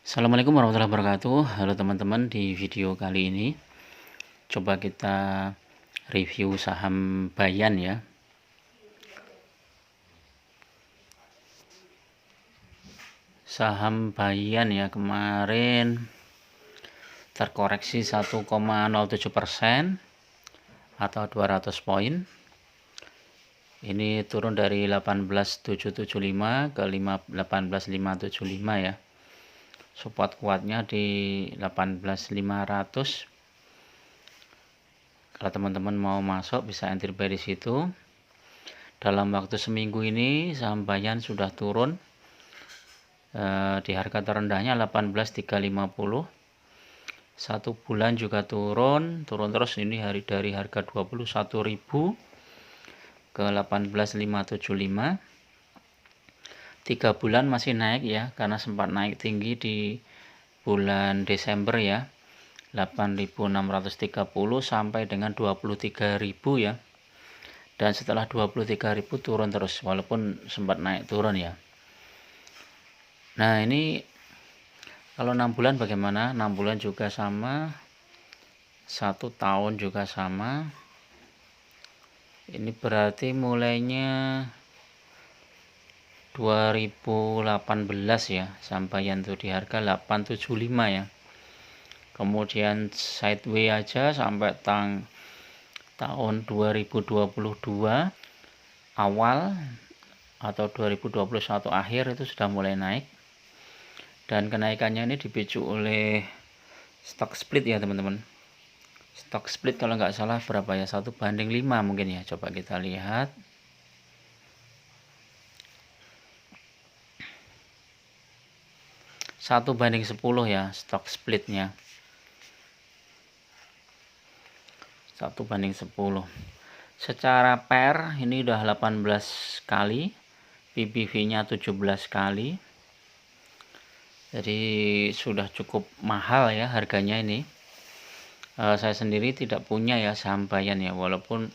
Assalamualaikum warahmatullahi wabarakatuh. Halo teman-teman, di video kali ini coba kita review saham Bayan ya. Saham Bayan ya kemarin terkoreksi 1,07% atau 200 poin. Ini turun dari 18.775 ke 18.575 ya. Support kuatnya di 18.500. Kalau teman-teman mau masuk bisa entry buy di situ. Dalam waktu seminggu ini saham Bayan sudah turun di harga terendahnya 18.350. Satu bulan juga turun terus ini dari harga 21.000 ke 18.575. 3 bulan masih naik ya, karena sempat naik tinggi di bulan Desember ya, 8.630 sampai dengan 23.000 ya. Dan setelah 23.000 turun terus, walaupun sempat naik turun ya. Nah ini kalau 6 bulan bagaimana? 6 bulan juga sama, 1 tahun juga sama. Ini berarti mulainya 2018 ya, sampaian tuh di harga 875 ya. Kemudian sideway aja sampai tahun 2022 awal atau 2021 akhir itu sudah mulai naik. Dan kenaikannya ini dipicu oleh stock split ya teman-teman. Stock split kalau nggak salah berapa ya, 1:5 mungkin ya. Coba kita lihat. Satu banding 10 ya stock splitnya. 1:10. Secara per ini udah 18 kali, PBV-nya 17 kali. Jadi sudah cukup mahal ya harganya ini. Saya sendiri tidak punya ya saham Bayan ya, walaupun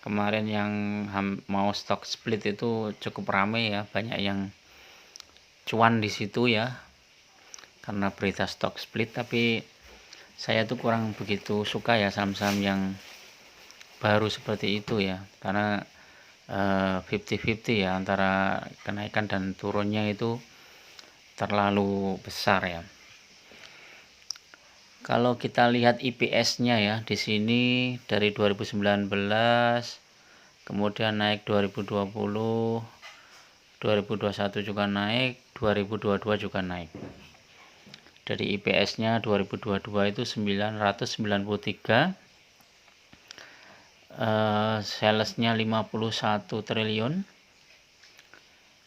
kemarin yang mau stock split itu cukup ramai ya, banyak yang cuan di situ ya karena berita stock split. Tapi saya tuh kurang begitu suka ya saham-saham yang baru seperti itu ya, karena 50-50 ya, antara kenaikan dan turunnya itu terlalu besar ya. Kalau kita lihat IPS-nya ya, di sini dari 2019 kemudian naik 2020, 2021 juga naik, 2022 juga naik. Dari IPS-nya 2022 itu 993, salesnya 51 triliun,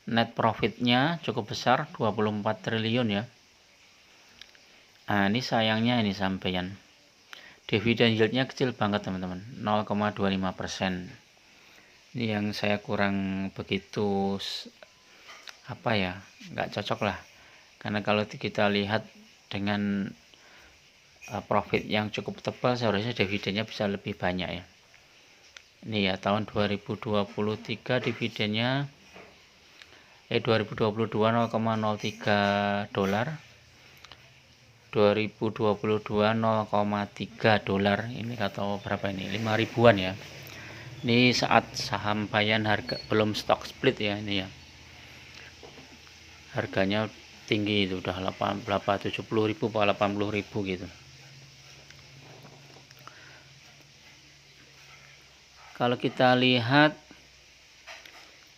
net profitnya cukup besar 24 triliun ya. Nah ini sayangnya ini sampeyan, dividen yieldnya kecil banget teman-teman, 0,25%. Ini yang saya kurang begitu apa ya, nggak cocok lah, karena kalau kita lihat dengan profit yang cukup tebal seharusnya dividennya bisa lebih banyak ya. Ini ya tahun 2023 dividennya 2022 $0,03, 2022 $0,3, ini atau berapa ini, 5 ribuan ya. Ini saat saham Bayan harga belum stock split ya, ini ya harganya tinggi, itu udah 70.000 atau 80.000 gitu. Kalau kita lihat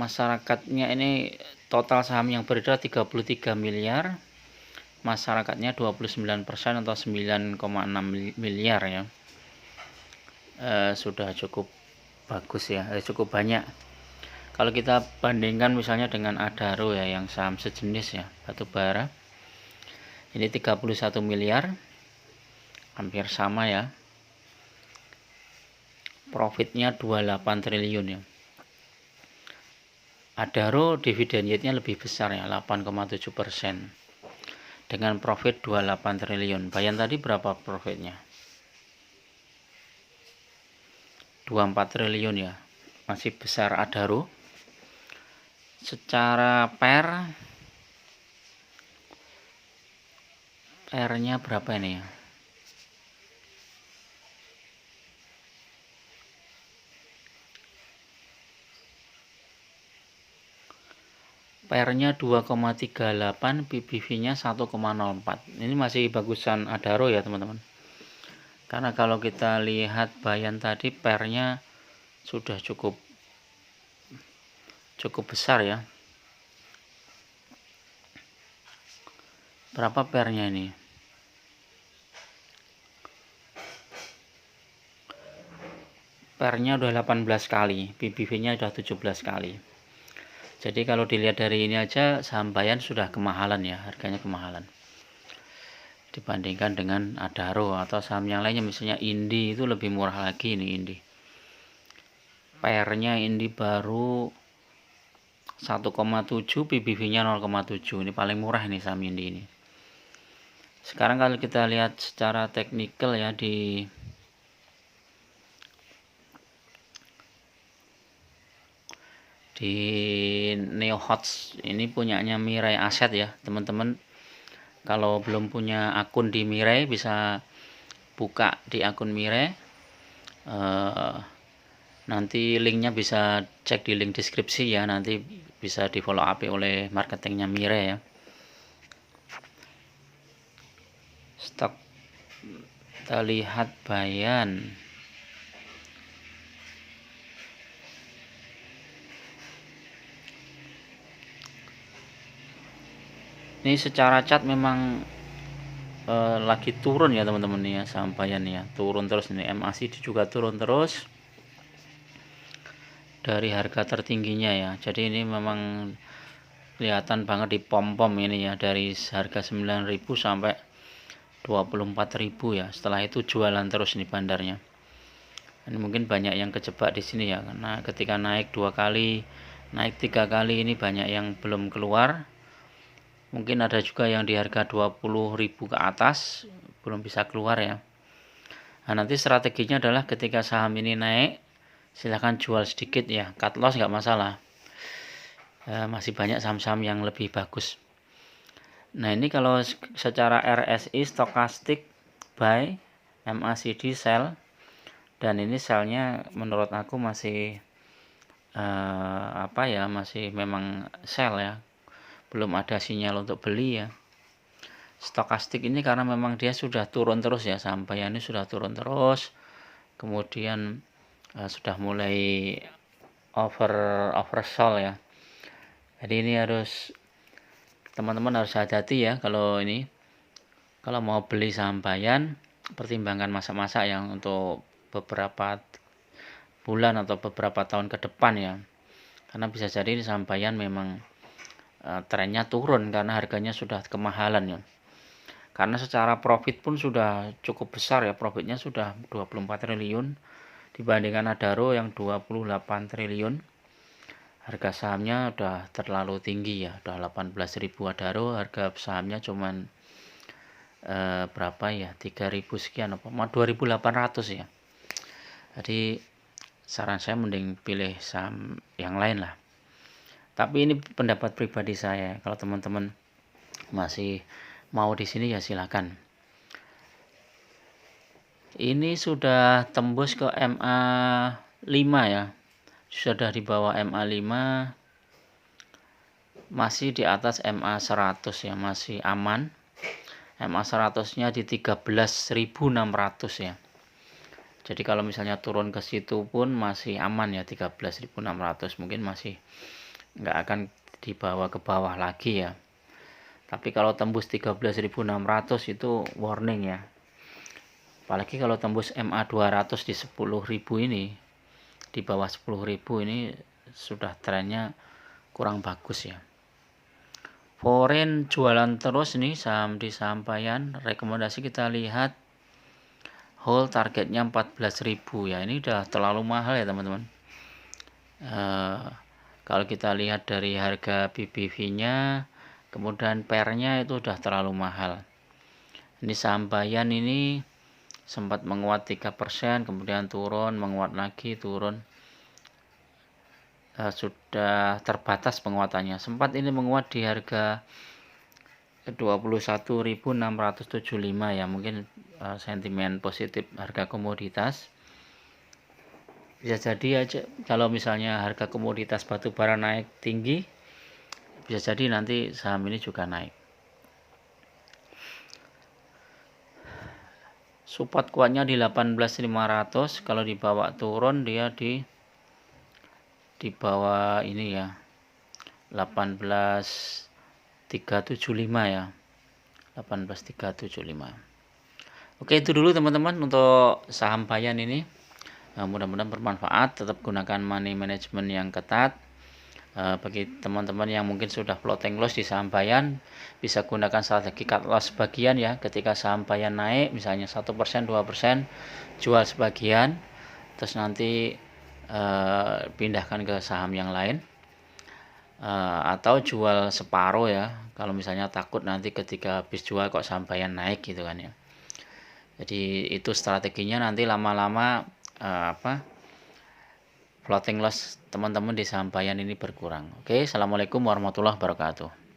masyarakatnya, ini total saham yang beredar 33 miliar, masyarakatnya 29% atau 9,6 miliar ya. Sudah cukup bagus ya, cukup banyak. Kalau kita bandingkan misalnya dengan Adaro ya, yang saham sejenis ya, batubara, ini 31 miliar, hampir sama ya. Profitnya 28 triliun ya. Adaro dividen yieldnya lebih besar ya, 8,7%, dengan profit 28 triliun. Bayan tadi berapa profitnya? 24 triliun ya, masih besar Adaro. Secara per R-nya berapa ini ya? PR-nya 2,38, PBV-nya 1,04. Ini masih bagusan Adaro ya teman-teman. Karena kalau kita lihat Bayan tadi PR-nya sudah cukup besar ya. Berapa PR-nya ini? PR-nya udah 18 kali, PBV-nya udah 17 kali. Jadi kalau dilihat dari ini aja saham Bayan sudah kemahalan ya, harganya kemahalan dibandingkan dengan Adaro atau saham yang lainnya, misalnya Indi itu lebih murah lagi ini Indi. PR-nya Indi baru 1,7, PBV-nya 0,7. Ini paling murah ini saham Indi ini. Sekarang kalau kita lihat secara teknikal ya di Neo Hots ini punyanya Mirai Asset ya teman-teman. Kalau belum punya akun di Mirai bisa buka di akun Mirai. Nanti linknya bisa cek di link deskripsi ya, nanti bisa di follow up oleh marketingnya Mirai ya. Stok kita lihat Bayan. Ini secara cat memang lagi turun ya teman-teman ya, saham Bayan ya, turun terus ini. MACD juga turun terus dari harga tertingginya ya. Jadi ini memang kelihatan banget di pom-pom ini ya, dari harga 9.000 sampai 24.000 ya. Setelah itu jualan terus nih bandarnya. Ini mungkin banyak yang kejebak di sini ya, karena ketika naik 2 kali, naik 3 kali, ini banyak yang belum keluar. Mungkin ada juga yang di harga 20.000 ke atas belum bisa keluar ya. Nah, nanti strateginya adalah ketika saham ini naik, silahkan jual sedikit ya, cut loss nggak masalah. Masih banyak saham-saham yang lebih bagus. Nah, ini kalau secara RSI stochastic buy, MACD sell, dan ini sellnya menurut aku masih masih memang sell ya, belum ada sinyal untuk beli ya. Stokastik ini karena memang dia sudah turun terus ya, sampai ini sudah turun terus, kemudian sudah mulai oversold ya. Jadi ini harus teman-teman harus hati-hati ya, kalau mau beli saham Bayan, pertimbangkan masa-masa yang untuk beberapa bulan atau beberapa tahun ke depan ya, karena bisa jadi saham Bayan memang trennya turun karena harganya sudah kemahalan ya. Karena secara profit pun sudah cukup besar ya, profitnya sudah 24 triliun dibandingkan Adaro yang 28 triliun. Harga sahamnya udah terlalu tinggi ya, udah 18.000 Adaro, harga sahamnya cuman berapa ya, 3.000 sekian apa 2.800 ya. Jadi saran saya mending pilih saham yang lain lah. Tapi ini pendapat pribadi saya, kalau teman-teman masih mau di sini ya silakan. Ini sudah tembus ke MA5 ya. Sudah di bawah MA5, masih di atas MA100 ya, masih aman. MA100-nya di 13.600 ya. Jadi kalau misalnya turun ke situ pun masih aman ya, 13.600, mungkin masih nggak akan dibawa ke bawah lagi ya. Tapi kalau tembus 13.600 itu warning ya. Apalagi kalau tembus MA200 di 10.000 ini, di bawah 10.000 ini sudah trennya kurang bagus ya. Foreign jualan terus nih saham di saham Bayan. Rekomendasi kita lihat hold targetnya 14.000 ya. Ini udah terlalu mahal ya teman-teman. Kalau kita lihat dari harga PBV-nya, kemudian PR-nya itu udah terlalu mahal. Ini saham Bayan ini sempat menguat 3%, kemudian turun, menguat lagi, turun. Sudah terbatas penguatannya. Sempat ini menguat di harga ke 21.675 ya, mungkin sentimen positif harga komoditas. Bisa jadi aja kalau misalnya harga komoditas batubara naik tinggi, bisa jadi nanti saham ini juga naik. Support kuatnya di 18.500, kalau dibawa turun dia di bawah ini ya, 18.375 ya, 18.375. Oke, itu dulu teman-teman untuk saham Bayan ini. Mudah-mudahan bermanfaat. Tetap gunakan money management yang ketat. Bagi teman-teman yang mungkin sudah floating loss di saham Bayan, bisa gunakan strategi cut loss sebagian ya. Ketika saham Bayan naik misalnya 1%, 2%, jual sebagian, terus nanti pindahkan ke saham yang lain, atau jual separuh ya, kalau misalnya takut nanti ketika habis jual kok saham Bayan naik gitu kan ya. Jadi itu strateginya, nanti lama-lama floating loss teman-teman di saham Bayan ini berkurang. Oke, assalamualaikum warahmatullahi wabarakatuh.